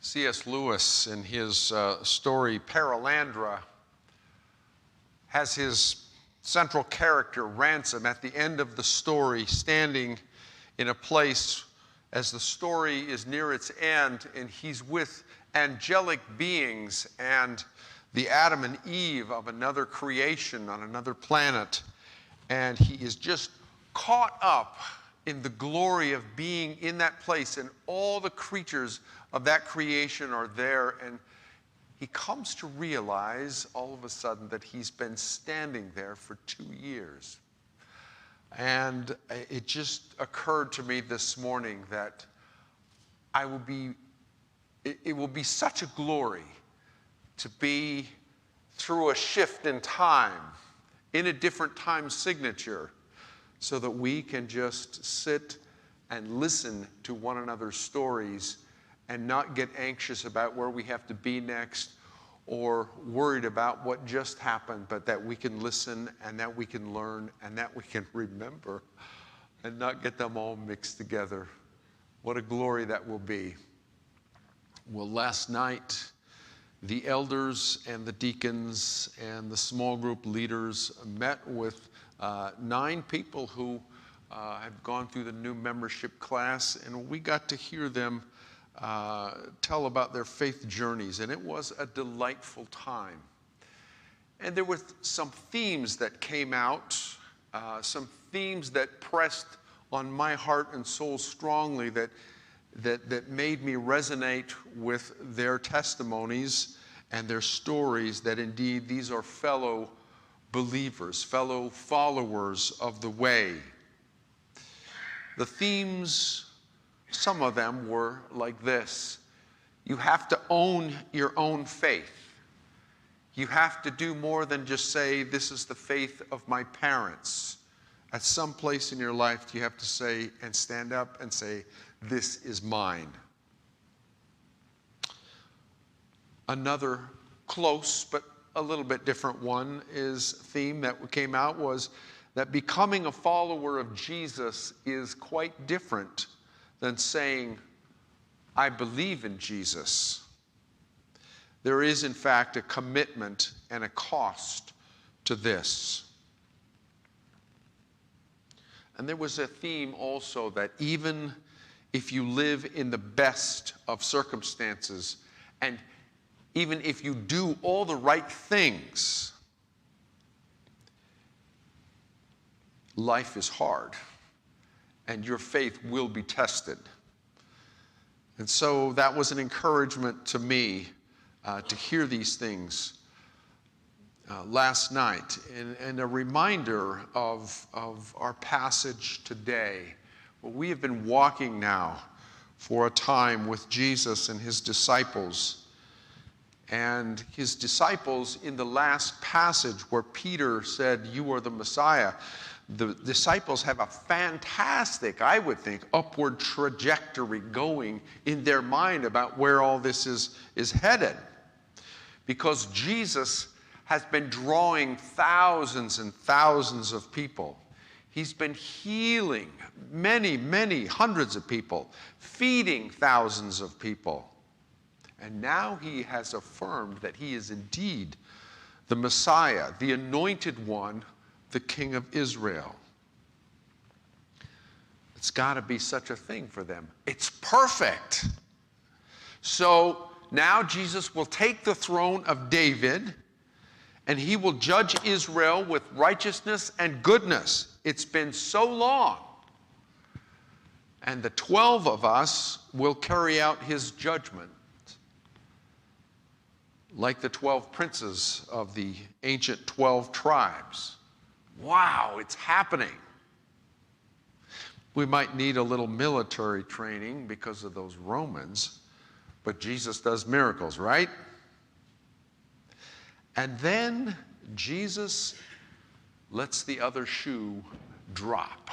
C.S. Lewis, in his story Perelandra, has his central character, Ransom, at the end of the story, standing in a place as the story is near its end, and he's with angelic beings and the Adam and Eve of another creation on another planet. And he is just caught up in the glory of being in that place, and all the creatures of that creation are there. And he comes to realize all of a sudden that he's been standing there for 2 years. And it just occurred to me this morning that it will be such a glory to be through a shift in time, in a different time signature, so that we can just sit and listen to one another's stories and not get anxious about where we have to be next or worried about what just happened, but that we can listen and that we can learn and that we can remember and not get them all mixed together. What a glory that will be. Well, last night, the elders and the deacons and the small group leaders met with 9 people who have gone through the new membership class, and we got to hear them tell about their faith journeys, and it was a delightful time. And there were some themes that came out, some themes that pressed on my heart and soul strongly that made me resonate with their testimonies and their stories, that indeed these are fellow believers, fellow followers of the way. The themes, some of them were like this: you have to own your own faith. You have to do more than just say, this is the faith of my parents. At some place in your life, you have to say and stand up and say, this is mine. Another close but a little bit different theme that came out was that becoming a follower of Jesus is quite different than saying, I believe in Jesus. There is, in fact, a commitment and a cost to this. And there was a theme also that even if you live in the best of circumstances, and even if you do all the right things, life is hard, and your faith will be tested. And so that was an encouragement to me to hear these things last night, and a reminder of our passage today. Well, we have been walking now for a time with Jesus and his disciples. And his disciples, in the last passage where Peter said, you are the Messiah, the disciples have a fantastic, I would think, upward trajectory going in their mind about where all this is headed. Because Jesus has been drawing thousands and thousands of people. He's been healing many, many hundreds of people, feeding thousands of people. And now he has affirmed that he is indeed the Messiah, the anointed one, the King of Israel. It's got to be such a thing for them. It's perfect. So now Jesus will take the throne of David, and he will judge Israel with righteousness and goodness. It's been so long. And the 12 of us will carry out his judgment, like the 12 princes of the ancient 12 tribes. Wow, it's happening. We might need a little military training because of those Romans, but Jesus does miracles, right? And then Jesus lets the other shoe drop.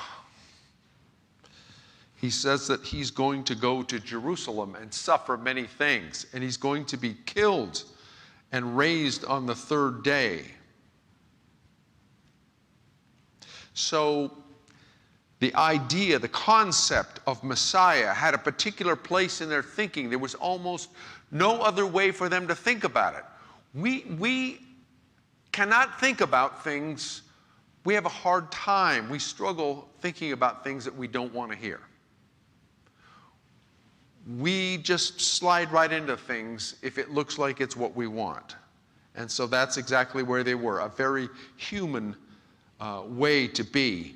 He says that he's going to go to Jerusalem and suffer many things, and he's going to be killed and raised on the 3rd day. So the idea, the concept of Messiah had a particular place in their thinking. There was almost no other way for them to think about it. We cannot think about things. We have a hard time. We struggle thinking about things that we don't want to hear. We just slide right into things if it looks like it's what we want. And so that's exactly where they were, a very human way to be.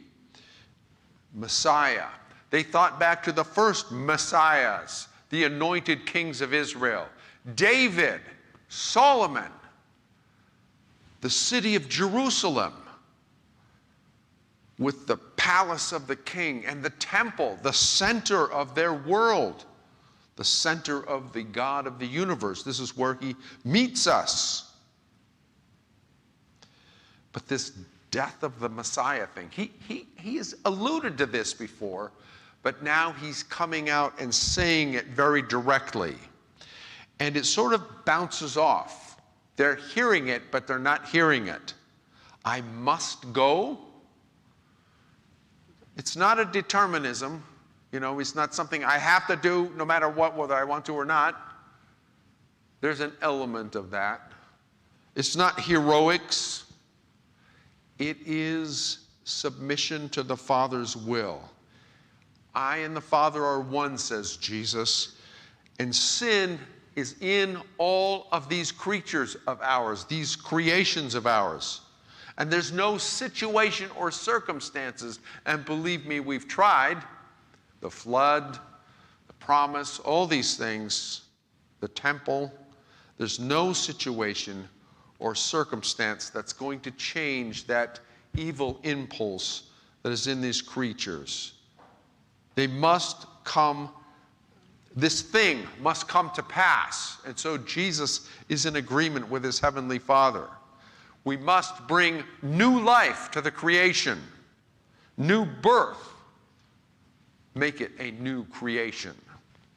Messiah. They thought back to the first messiahs, the anointed kings of Israel. David, Solomon, the city of Jerusalem, with the palace of the king and the temple, the center of their world, the center of the God of the universe. This is where he meets us. But this death of the Messiah thing, he has alluded to this before, but now he's coming out and saying it very directly. And it sort of bounces off. They're hearing it, but they're not hearing it. I must go. It's not a determinism. It's not something I have to do no matter what, whether I want to or not. There's an element of that. It's not heroics. It is submission to the Father's will. I and the Father are one, says Jesus. And sin is in all of these creatures of ours, these creations of ours. And there's no situation or circumstances, and believe me, we've tried. The flood, the promise, all these things, the temple. There's no situation or circumstance that's going to change that evil impulse that is in these creatures. They must come, this thing must come to pass. And so Jesus is in agreement with his heavenly Father. We must bring new life to the creation, new birth. Make it a new creation,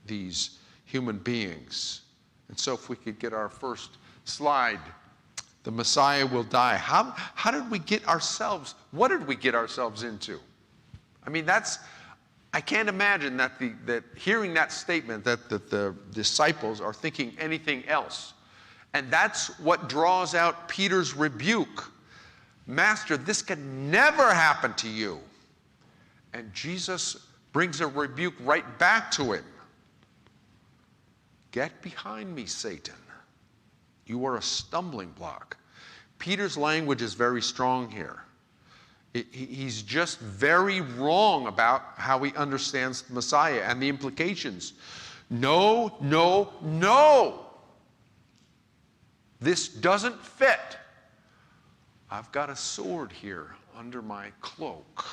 these human beings. And so if we could get our first slide, the Messiah will die. How did we get ourselves, what did we get ourselves into? I mean, I can't imagine that hearing that statement that the disciples are thinking anything else. And that's what draws out Peter's rebuke. Master, this can never happen to you. And Jesus brings a rebuke right back to him. Get behind me, Satan. You are a stumbling block. Peter's language is very strong here. He's just very wrong about how he understands the Messiah and the implications. No, no, no. This doesn't fit. I've got a sword here under my cloak.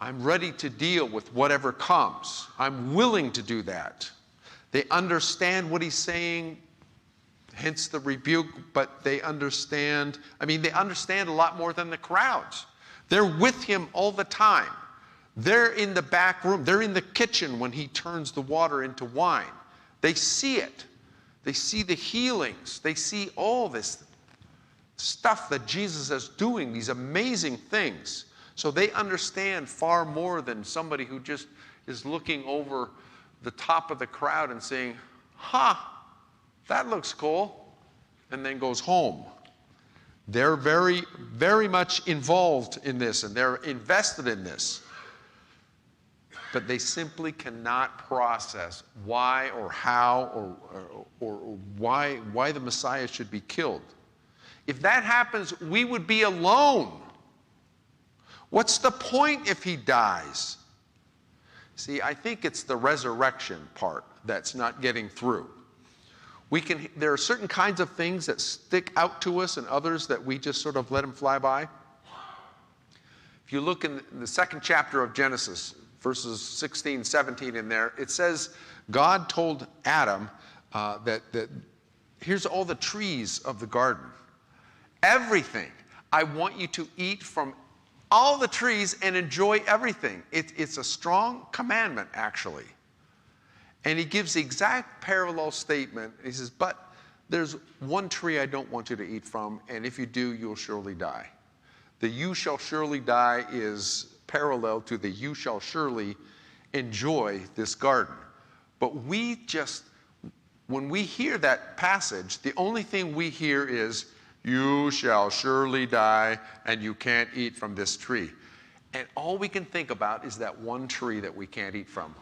I'm ready to deal with whatever comes. I'm willing to do that. They understand what he's saying, hence the rebuke, but they understand a lot more than the crowds. They're with him all the time. They're in the back room. They're in the kitchen when he turns the water into wine. They see it. They see the healings. They see all this stuff that Jesus is doing, these amazing things. So they understand far more than somebody who just is looking over the top of the crowd and saying, that looks cool, and then goes home. They're very, very much involved in this, and they're invested in this. But they simply cannot process why or how or why the Messiah should be killed. If that happens, we would be alone. What's the point if he dies? See, I think it's the resurrection part that's not getting through. There are certain kinds of things that stick out to us and others that we just sort of let them fly by. If you look in the second chapter of Genesis, verses 16, 17 in there, it says God told Adam that here's all the trees of the garden. Everything. I want you to eat from all the trees and enjoy everything. It's a strong commandment, actually. And he gives the exact parallel statement. He says, but there's one tree I don't want you to eat from, and if you do, you'll surely die. The you shall surely die is parallel to the you shall surely enjoy this garden. But when we hear that passage, the only thing we hear is, you shall surely die and you can't eat from this tree. And all we can think about is that one tree that we can't eat from.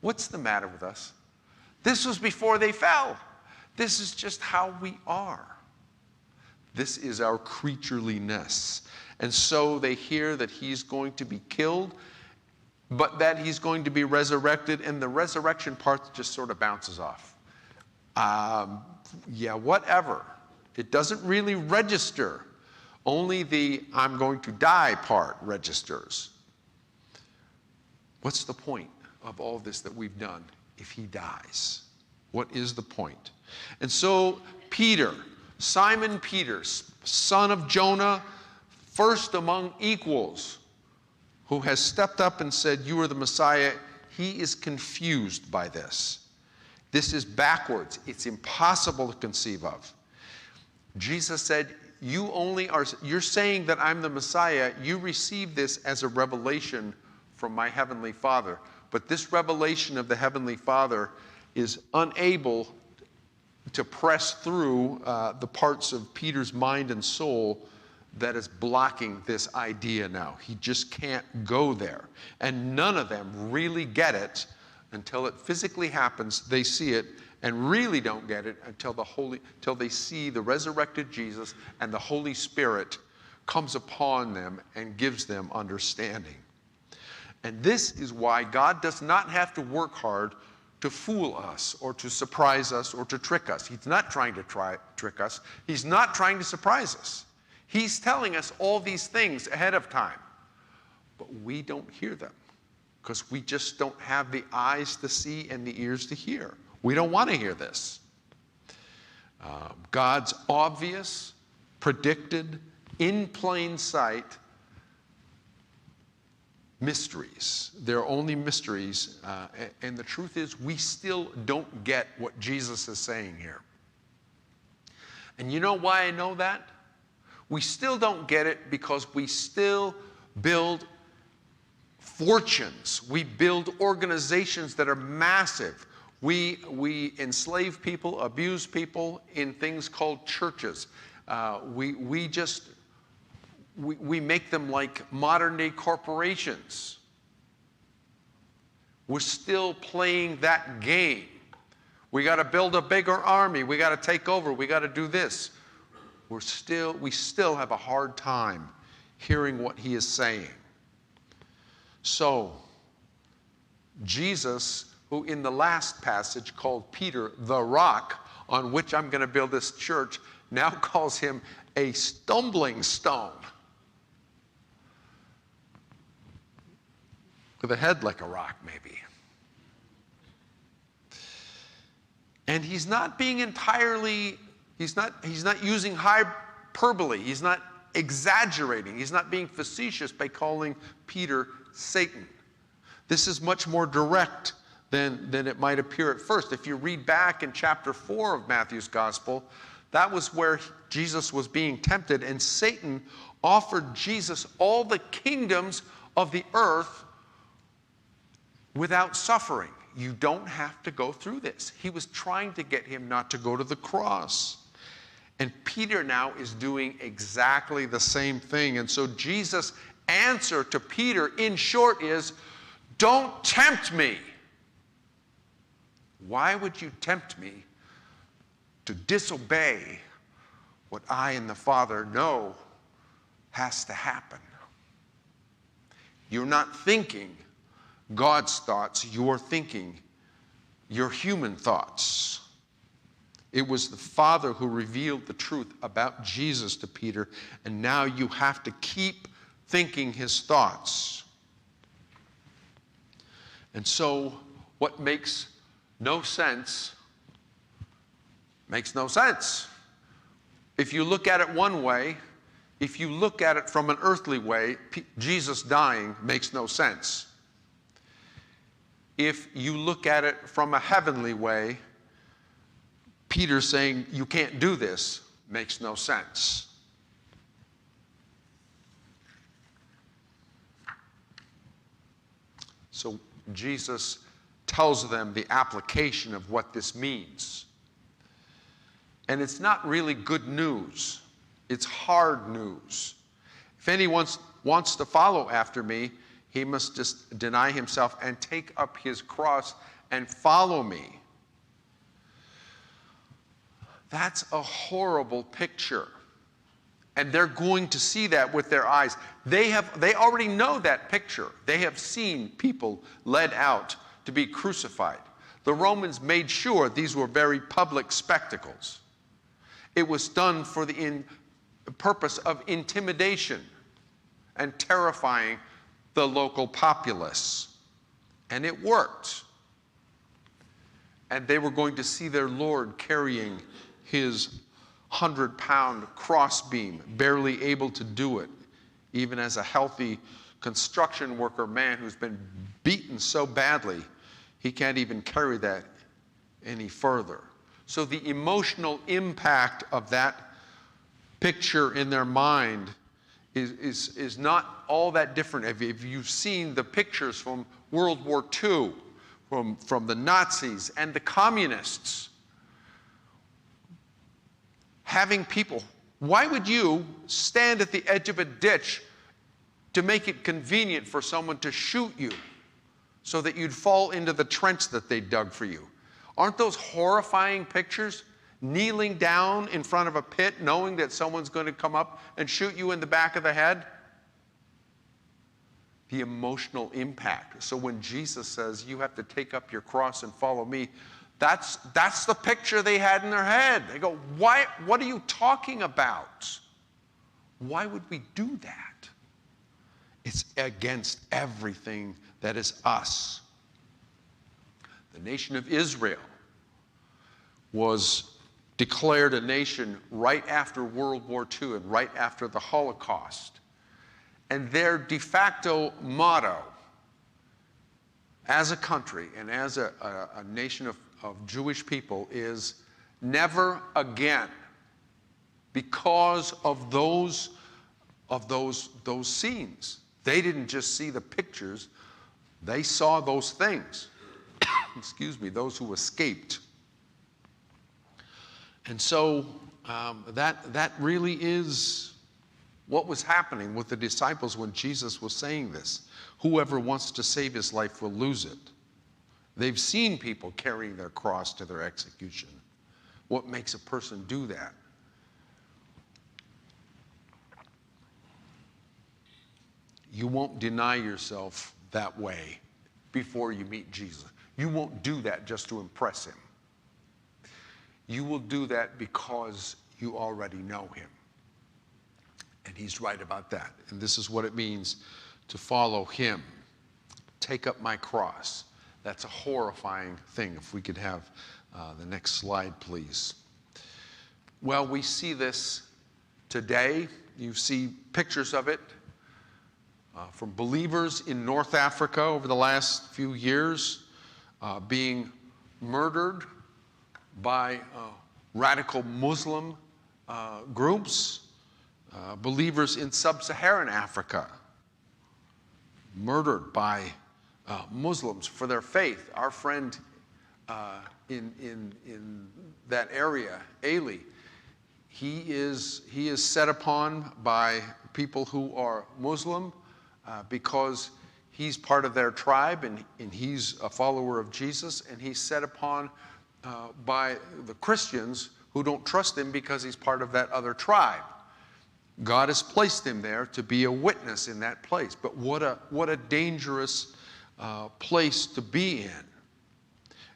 What's the matter with us? This was before they fell. This is just how we are. This is our creatureliness. And so they hear that he's going to be killed, but that he's going to be resurrected, and the resurrection part just sort of bounces off. Yeah, whatever. It doesn't really register. Only the I'm going to die part registers. What's the point of all this that we've done if he dies? What is the point? And so Peter, Simon Peter, son of Jonah, first among equals, who has stepped up and said, you are the Messiah, he is confused by this. This is backwards. It's impossible to conceive of. Jesus said, you're saying that I'm the Messiah. You received this as a revelation from my heavenly Father. But this revelation of the heavenly Father is unable to press through the parts of Peter's mind and soul that is blocking this idea now. He just can't go there. And none of them really get it until it physically happens. They see it and really don't get it until they see the resurrected Jesus and the Holy Spirit comes upon them and gives them understanding. And this is why God does not have to work hard to fool us or to surprise us or to trick us. He's not trying to trick us. He's not trying to surprise us. He's telling us all these things ahead of time. But we don't hear them because we just don't have the eyes to see and the ears to hear. We don't want to hear this. God's obvious, predicted, in plain sight mysteries. They're only mysteries. And the truth is, we still don't get what Jesus is saying here. And you know why I know that? We still don't get it because we still build fortunes. We build organizations that are massive. We enslave people, abuse people in things called churches. We make them like modern-day corporations. We're still playing that game. We got to build a bigger army. We got to take over. We got to do this. We still have a hard time hearing what he is saying. So, Jesus, who in the last passage called Peter the rock on which I'm going to build this church, now calls him a stumbling stone with a head like a rock, maybe. And he's not being entirely, he's not using hyperbole. He's not exaggerating. He's not being facetious by calling Peter Satan. This is much more direct than it might appear at first. If you read back in chapter 4 of Matthew's Gospel, that was where Jesus was being tempted, and Satan offered Jesus all the kingdoms of the earth without suffering. You don't have to go through this. He was trying to get him not to go to the cross. And Peter now is doing exactly the same thing. And so Jesus' answer to Peter, in short, is, don't tempt me. Why would you tempt me to disobey what I and the Father know has to happen? You're not thinking God's thoughts, you're thinking your human thoughts. It was the Father who revealed the truth about Jesus to Peter, and now you have to keep thinking his thoughts. And so what makes no sense makes no sense. If you look at it one way, if you look at it from an earthly way, Jesus dying makes no sense. If you look at it from a heavenly way, Peter saying you can't do this makes no sense. So Jesus tells them the application of what this means. And it's not really good news. It's hard news. If anyone wants to follow after me, he must just deny himself and take up his cross and follow me. That's a horrible picture. And they're going to see that with their eyes. They already know that picture. They have seen people led out to be crucified. The Romans made sure these were very public spectacles. It was done for the purpose of intimidation and terrifying the local populace. And it worked. And they were going to see their Lord carrying his 100-pound crossbeam, barely able to do it, even as a healthy construction worker man who's been beaten so badly, he can't even carry that any further. So the emotional impact of that picture in their mind is not all that different. If you've seen the pictures from World War II, from the Nazis and the communists, having people, why would you stand at the edge of a ditch to make it convenient for someone to shoot you so that you'd fall into the trench that they dug for you? Aren't those horrifying pictures? Kneeling down in front of a pit knowing that someone's going to come up and shoot you in the back of the head? The emotional impact. So when Jesus says, you have to take up your cross and follow me, that's the picture they had in their head. They go, why? What are you talking about? Why would we do that? It's against everything that is us. The nation of Israel was declared a nation right after World War II and right after the Holocaust. And their de facto motto as a country and as a nation of Jewish people is never again, because of those scenes. They didn't just see the pictures, they saw those things. Excuse me, those who escaped. And so that really is what was happening with the disciples when Jesus was saying this. Whoever wants to save his life will lose it. They've seen people carrying their cross to their execution. What makes a person do that? You won't deny yourself that way before you meet Jesus. You won't do that just to impress him. You will do that because you already know him. And he's right about that. And this is what it means to follow him. Take up my cross. That's a horrifying thing. If we could have the next slide, please. Well, we see this today. You see pictures of it from believers in North Africa over the last few years being murdered by radical Muslim groups, believers in sub-Saharan Africa murdered by Muslims for their faith. Our friend in that area, Ali, he is set upon by people who are Muslim because he's part of their tribe and he's a follower of Jesus, and he's set upon by the Christians who don't trust him because he's part of that other tribe. God has placed him there to be a witness in that place. But what a dangerous place to be in.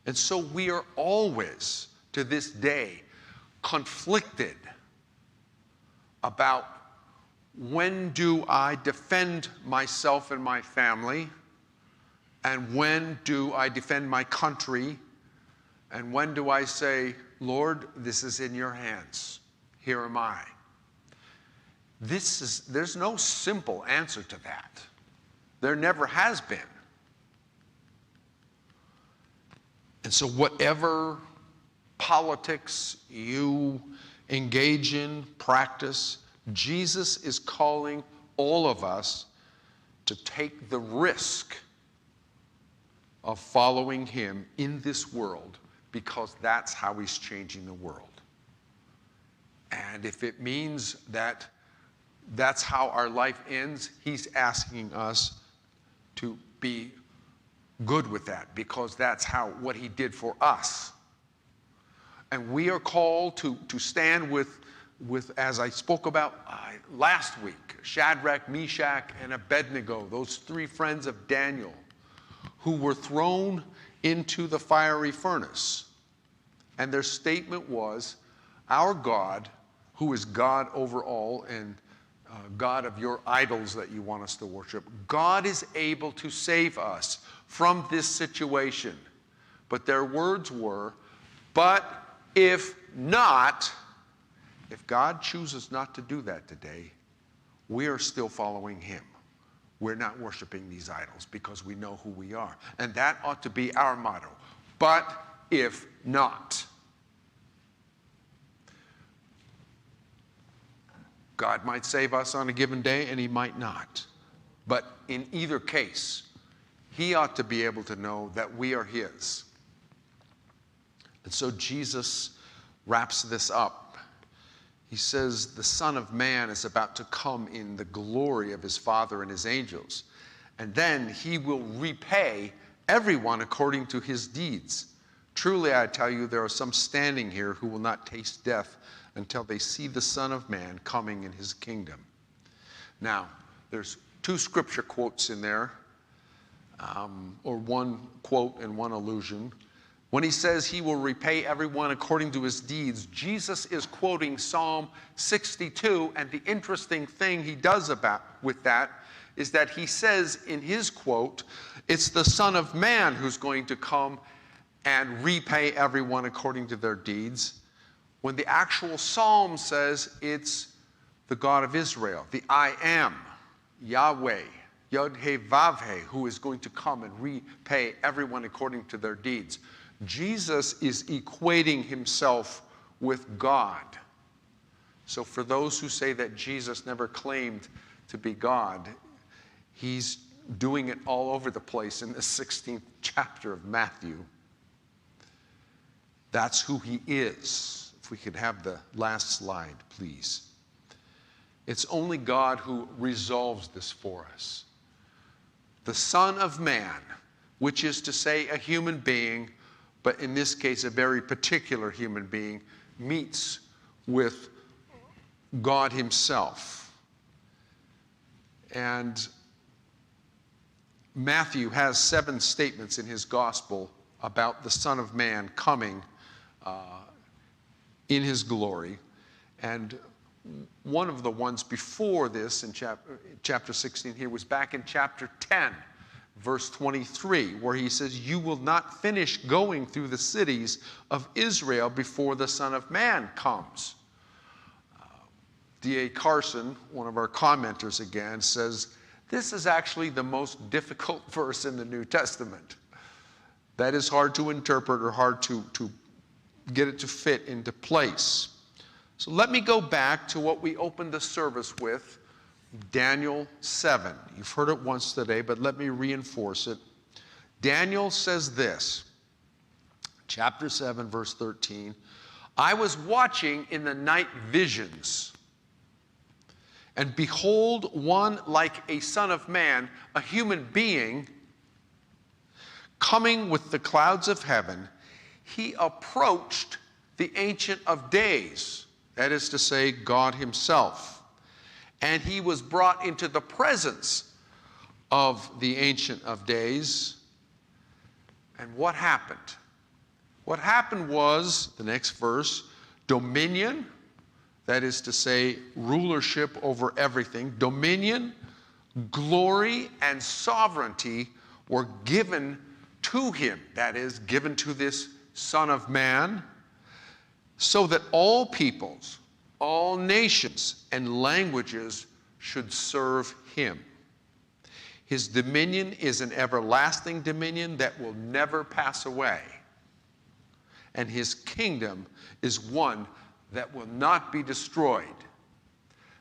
And so we are always, to this day, conflicted about when do I defend myself and my family, and when do I defend my country, and when do I say, Lord, this is in your hands. Here am I. There's no simple answer to that. There never has been. And so whatever politics you engage in, practice, Jesus is calling all of us to take the risk of following him in this world, because that's how he's changing the world. And if it means that that's how our life ends, he's asking us to be good with that, because that's what he did for us. And we are called to stand with, as I spoke about last week, Shadrach, Meshach, and Abednego, those three friends of Daniel, who were thrown into the fiery furnace. And their statement was, our God, who is God over all and God of your idols that you want us to worship, God is able to save us from this situation. But their words were, but if not, if God chooses not to do that today, we are still following him. We're not worshiping these idols because we know who we are. And that ought to be our motto. But if not. God might save us on a given day and he might not. But in either case, he ought to be able to know that we are his. And so Jesus wraps this up. He says the Son of Man is about to come in the glory of his Father and his angels. And then he will repay everyone according to his deeds. Truly, I tell you, there are some standing here who will not taste death until they see the Son of Man coming in his kingdom. Now, there's two scripture quotes in there, or one quote and one allusion. When he says he will repay everyone according to his deeds, Jesus is quoting Psalm 62, and the interesting thing he does with that is that he says in his quote, it's the Son of Man who's going to come and repay everyone according to their deeds, when the actual psalm says it's the God of Israel, the I Am, Yahweh, Yod-Heh-Vav-Heh, who is going to come and repay everyone according to their deeds. Jesus is equating himself with God. So for those who say that Jesus never claimed to be God, he's doing it all over the place in the 16th chapter of Matthew. That's who he is. If we could have the last slide, please. It's only God who resolves this for us. The Son of Man, which is to say a human being, but in this case a very particular human being, meets with God himself. And Matthew has 7 statements in his gospel about the Son of Man coming in his glory. And one of the ones before this in chapter 16 here was back in chapter 10, verse 23, where he says, you will not finish going through the cities of Israel before the Son of Man comes. D.A. Carson, one of our commenters again, says, this is actually the most difficult verse in the New Testament. That is hard to interpret or hard to get it to fit into place. So let me go back to what we opened the service with, Daniel 7. You've heard it once today, but let me reinforce it. Daniel says this, chapter 7, verse 13, I was watching in the night visions, and behold, one like a son of man, a human being, coming with the clouds of heaven. He approached the Ancient of Days, that is to say, God himself. And he was brought into the presence of the Ancient of Days. And what happened? What happened was, the next verse, dominion, that is to say, rulership over everything, dominion, glory, and sovereignty were given to him, that is, given to this Son of Man, so that all peoples, all nations, and languages should serve him. His dominion is an everlasting dominion that will never pass away. And his kingdom is one that will not be destroyed.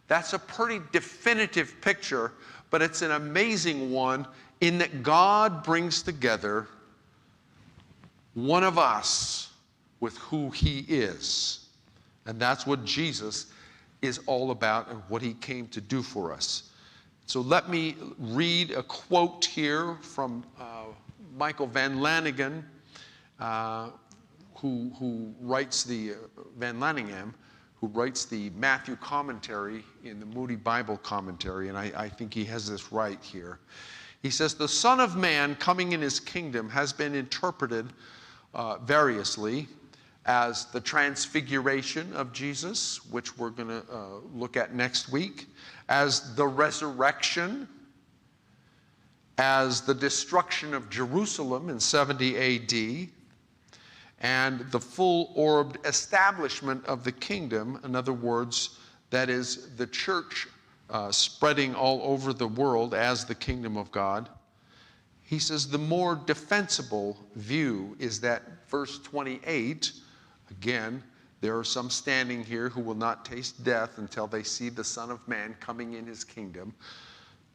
That's a pretty definitive picture, but it's an amazing one in that God brings together one of us with who he is. And that's what Jesus is all about and what he came to do for us. So let me read a quote here from Michael Van Laningen, who writes the Van Laningham, who writes the Matthew commentary in the Moody Bible commentary, and I think he has this right here. He says, the Son of Man coming in his kingdom has been interpreted variously as the transfiguration of Jesus, which we're going to look at next week, as the resurrection, as the destruction of Jerusalem in 70 A.D., and the full-orbed establishment of the kingdom. In other words, that is the church spreading all over the world as the kingdom of God. He says the more defensible view is that verse 28, again, there are some standing here who will not taste death until they see the Son of Man coming in his kingdom.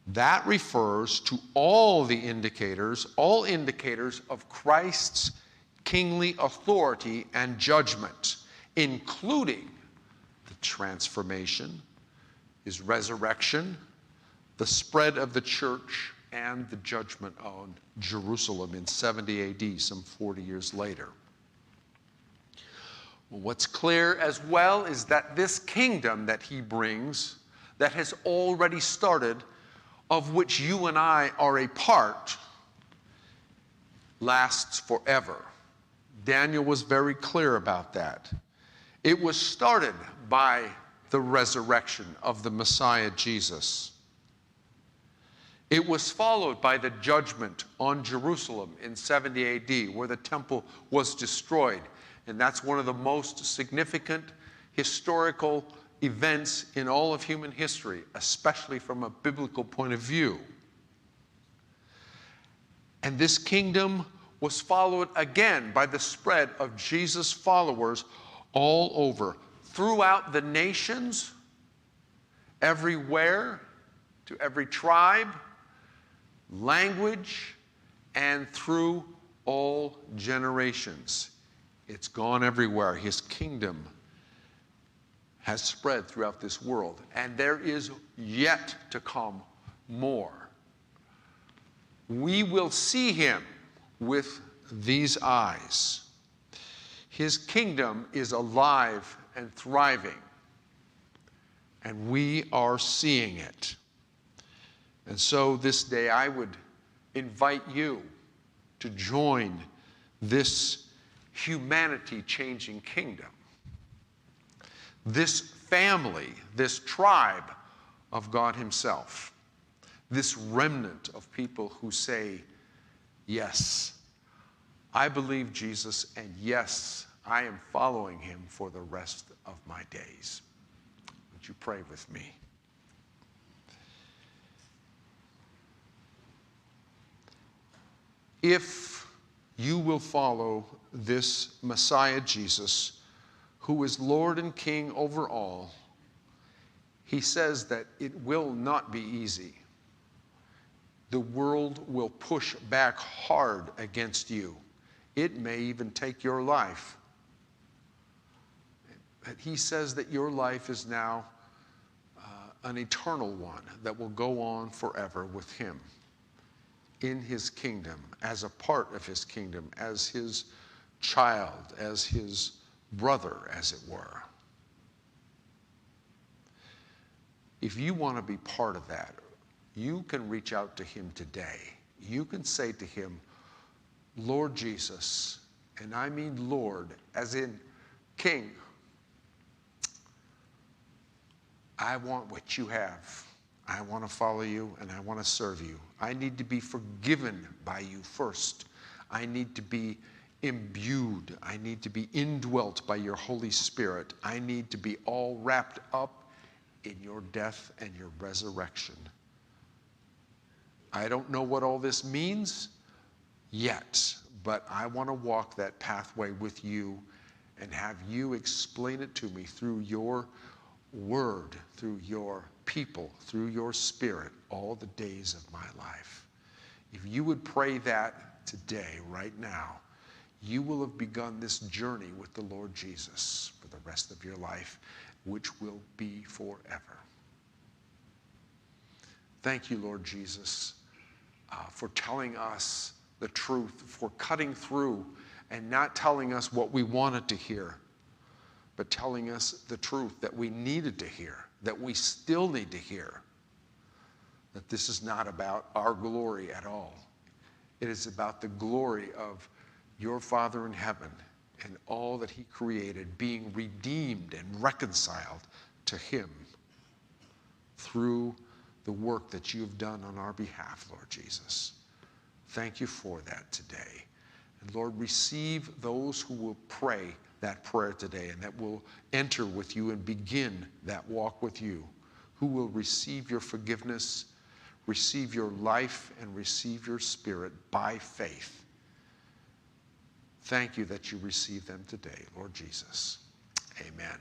That refers to all indicators of Christ's kingly authority and judgment, including the transformation, his resurrection, the spread of the church, and the judgment on Jerusalem in 70 AD, some 40 years later. Well, what's clear as well is that this kingdom that he brings, that has already started, of which you and I are a part, lasts forever. Daniel was very clear about that. It was started by the resurrection of the Messiah Jesus. It was followed by the judgment on Jerusalem in 70 AD, where the temple was destroyed. And that's one of the most significant historical events in all of human history, especially from a biblical point of view. And this kingdom was followed again by the spread of Jesus' followers all over, throughout the nations, everywhere, to every tribe, language, and through all generations. It's gone everywhere. His kingdom has spread throughout this world, and there is yet to come more. We will see him with these eyes. His kingdom is alive and thriving, and we are seeing it. And so this day I would invite you to join this humanity-changing kingdom, this family, this tribe of God himself, this remnant of people who say, yes, I believe Jesus, and yes, I am following him for the rest of my days. Would you pray with me? If you will follow this Messiah Jesus, who is Lord and King over all, he says that it will not be easy. The world will push back hard against you. It may even take your life. But he says that your life is now an eternal one that will go on forever with him in his kingdom, as a part of his kingdom, as his child, as his brother, as it were. If you want to be part of that, you can reach out to him today. You can say to him, Lord Jesus, and I mean Lord, as in King, I want what you have. I want to follow you and I want to serve you. I need to be forgiven by you first. I need to be imbued. I need to be indwelt by your Holy Spirit. I need to be all wrapped up in your death and your resurrection. I don't know what all this means yet, but I want to walk that pathway with you and have you explain it to me through your word, through your people, through your spirit, all the days of my life. If you would pray that today, right now, you will have begun this journey with the Lord Jesus for the rest of your life, which will be forever. Thank you, Lord Jesus, for telling us the truth, for cutting through and not telling us what we wanted to hear, but telling us the truth that we needed to hear, that we still need to hear, that this is not about our glory at all. It is about the glory of your Father in heaven and all that he created being redeemed and reconciled to him through the work that you've done on our behalf, Lord Jesus. Thank you for that today. And Lord, receive those who will pray that prayer today and that will enter with you and begin that walk with you, who will receive your forgiveness, receive your life, and receive your spirit by faith. Thank you that you receive them today, Lord Jesus. Amen.